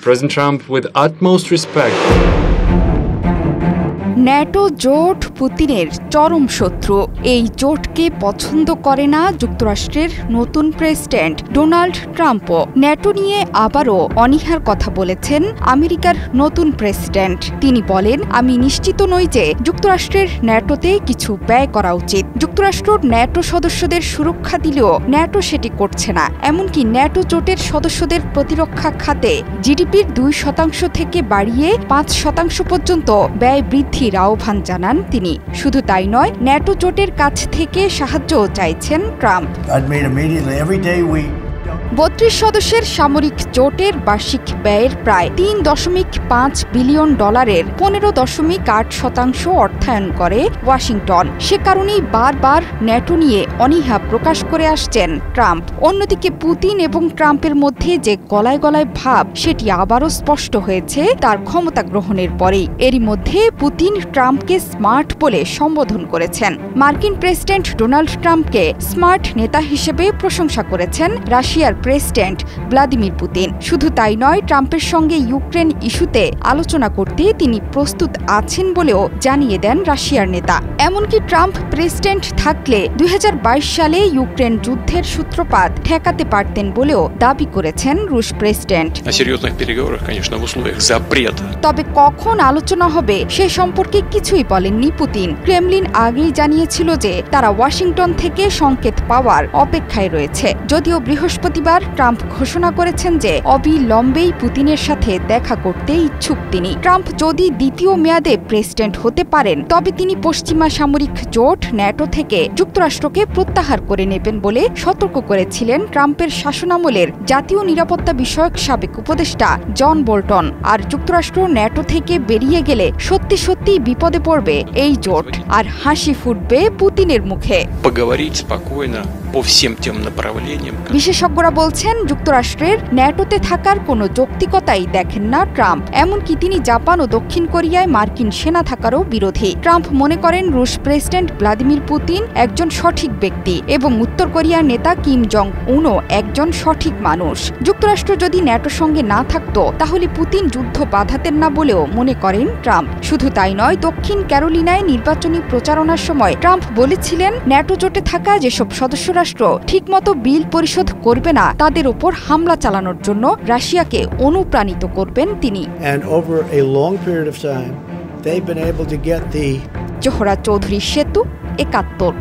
President Trump with utmost respect. NATO জোট পুতিনের চরম শত্রু। এই জোটকে পছন্দ করে না যুক্তরাষ্ট্রের নতুন প্রেসিডেন্ট ডোনাল্ড ট্রাম্পও। ন্যাটো নিয়ে আবারও অনীহার কথা বলেছেন আমেরিকার নতুন প্রেসিডেন্ট। তিনি বলেন, আমি নিশ্চিত নই যে যুক্তরাষ্ট্রের ন্যাটোতে কিছু ব্যয় করা উচিত। যুক্তরাষ্ট্র ন্যাটো সদস্যদের সুরক্ষা দিলেও ন্যাটো সেটি করছে না। এমনকি ন্যাটো জোটের সদস্যদের প্রতিরক্ষা খাতে জিডিপির 2% থেকে বাড়িয়ে 5% পর্যন্ত ব্যয় বৃদ্ধির আহ্বান জানান তিনি। শুধু তাই নয়, ন্যাটো জোটের কাছ থেকে সাহায্যও চাইছেন ট্রাম্প। 32 সদস্যের সামরিক জোটের বার্ষিক ব্যয়ের প্রায় $3.5 বিলিয়ন 15.8% অর্থায়ন করে ওয়াশিংটন। সে কারণেই বারবার ন্যাটো নিয়ে অনীহা প্রকাশ করে আসছেন ট্রাম্প। অন্যদিকে পুতিন এবং ট্রাম্পের মধ্যে যে গলায় গলায় ভাব, সেটি আবারও স্পষ্ট হয়েছে তার ক্ষমতা গ্রহণের পরেই। এরই মধ্যে পুতিন ট্রাম্পকে স্মার্ট বলে সম্বোধন করেছেন। মার্কিন প্রেসিডেন্ট ডোনাল্ড ট্রাম্পকে স্মার্ট নেতা হিসেবে প্রশংসা করেছেন রাশিয়ার প্রেসিডেন্ট ভ্লাদিমির পুতিন। শুধু তাই নয়, ট্রাম্পের সঙ্গে ইউক্রেন ইস্যুতে আলোচনা করতে তিনি প্রস্তুত আছেন বলেও জানিয়ে দেন রাশিয়ার নেতা। এমনকি ট্রাম্প প্রেসিডেন্ট থাকলে 2022 সালে ইউক্রেন যুদ্ধের সূত্রপাত ঠেকাতে পারতেন বলেও দাবি করেছেন রুশ প্রেসিডেন্ট। তবে কখন আলোচনা হবে সে সম্পর্কে কিছুই বলেননি পুতিন। ক্রেমলিন আগেই জানিয়েছিল যে তারা ওয়াশিংটন থেকে সংকেত পাওয়ার অপেক্ষায় রয়েছে। যদিও বৃহস্পতিবার ট্রাম্প ঘোষণা করেছেন যে অবিলম্বেই পুতিনের সাথে দেখা করতে ইচ্ছুক তিনি। ট্রাম্প যদি দ্বিতীয় মেয়াদে প্রেসিডেন্ট হতে পারেন, তবে তিনি পশ্চিমা সামরিক জোট ন্যাটো থেকে যুক্তরাষ্ট্রকে প্রত্যাহার করে নেবেন বলে সতর্ক করেছিলেন ট্রাম্পের শাসনামলের জাতীয় নিরাপত্তা বিষয়ক সাবেক উপদেষ্টা জন বোল্টন। আর যুক্তরাষ্ট্র ন্যাটো থেকে বেরিয়ে গেলে সত্যি সত্যি বিপদে পড়বে এই জোট, আর হাসি ফুটবে পুতিনের মুখে। বিশেষজ্ঞরা বলছেন, যুক্তরাষ্ট্রের ন্যাটোতে থাকার কোনো যৌক্তিকতাই দেখেন না ট্রাম্প। এমনকি তিনি জাপান ও দক্ষিণ কোরিয়ায় মার্কিন সেনা থাকারও বিরোধী। ট্রাম্প মনে করেন রুশ প্রেসিডেন্ট ভ্লাদিমির পুতিন একজন সঠিক ব্যক্তি এবং উত্তর কোরিয়ার নেতা কিম জং উনও একজন সঠিক মানুষ। যুক্তরাষ্ট্র যদি ন্যাটোর সঙ্গে না থাকত, তাহলে পুতিন যুদ্ধ বাধাতেন না বলেও মনে করেন ট্রাম্প। শুধু তাই নয়, দক্ষিণ ক্যারোলিনায় নির্বাচনী প্রচারণার সময় ট্রাম্প বলেছিলেন, ন্যাটো জোটে থাকা যেসব সদস্য রাষ্ট্র ঠিকমতো বিল পরিশোধ করবে না, তাদের উপর হামলা চালানোর জন্য রাশিয়াকে অনুপ্রাণিত করবেন তিনি। জোহরা চৌধুরী সেতু, 71।